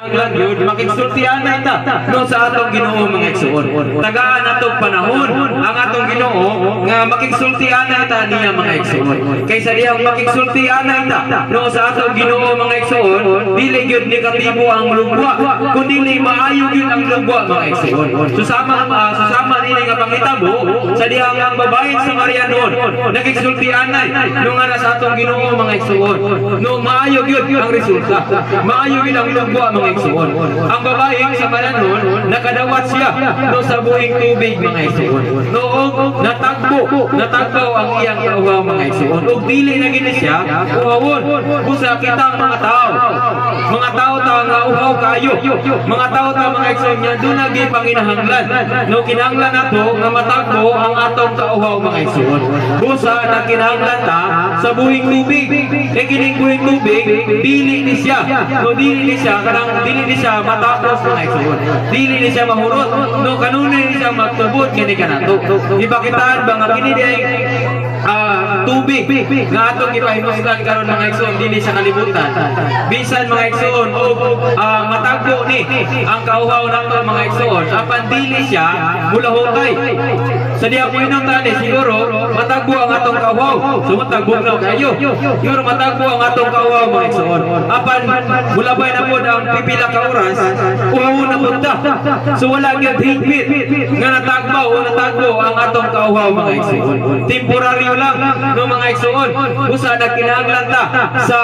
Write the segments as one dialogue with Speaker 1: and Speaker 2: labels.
Speaker 1: kinahanglan yun makigsultihan na ita no sa atong Ginoo mga igsoon. Tagaan atong panahon ang atong Ginoo nga makigsultihan na ita niya mga igsoon. Kaysa diyang makigsultihan na ita no sa atong Ginoo mga igsoon, dili gyud negatibo ang lugwa, kundi maayo gyud ang lugwa mga igsoon. Susama nini nga pangitabo sa dihang ang babae sa Marianon nakigsultihan na no nga sa atong Ginoo mga igsoon. No maayo gyud ang resulta. Maayo gyud ang lugwa mga igsoon. Ang babae sa Marianon nakadawat siya no sa buhing tubig mga igsoon. Noong natagbo ang iyang kauhaw mga igsoon. Ug dili na gini siya uhawon busa kitang mga tao. Mga tao nga uhaw kayo. Mga tao mga igsoon nya do na gi panginahanglan. No kinahanglan nato nga matagbo ang atong kauhaw mga igsoon. Busa na kinahanglan ta sa buhing tubig. E kining buhing tubig dili ni siya. No dili ni siya kanang dili ni siya matapos mga igsoon. Dili ni siya mahurot. No kanunay ni siya magtubot kini kanato. Ipakitaan ba nga kini day tubig nga atong ipahimusgan karon mga igsoon dili sa kalibutan. Bisan mga igsoon o matagbo ni ang kauhaw nato mga igsoon apan dili siya mulahutay. Sa diha mo inong tani siguro matagbo ang atong kauhaw. Sumutagbo na kayo. Siguro matagbo ang atong kauhaw mga igsoon. Apan mulabay na pod ang pipila ka oras uhawon na punta. So wala gyud higpit nga natagbo ang atong kauhaw mga igsoon. Temporaryo lang no mga igsoon. Usa na kinahanglan ta sa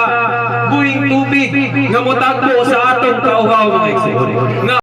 Speaker 1: buhing tubig nga motagbo sa atong kauhaw mga igsoon.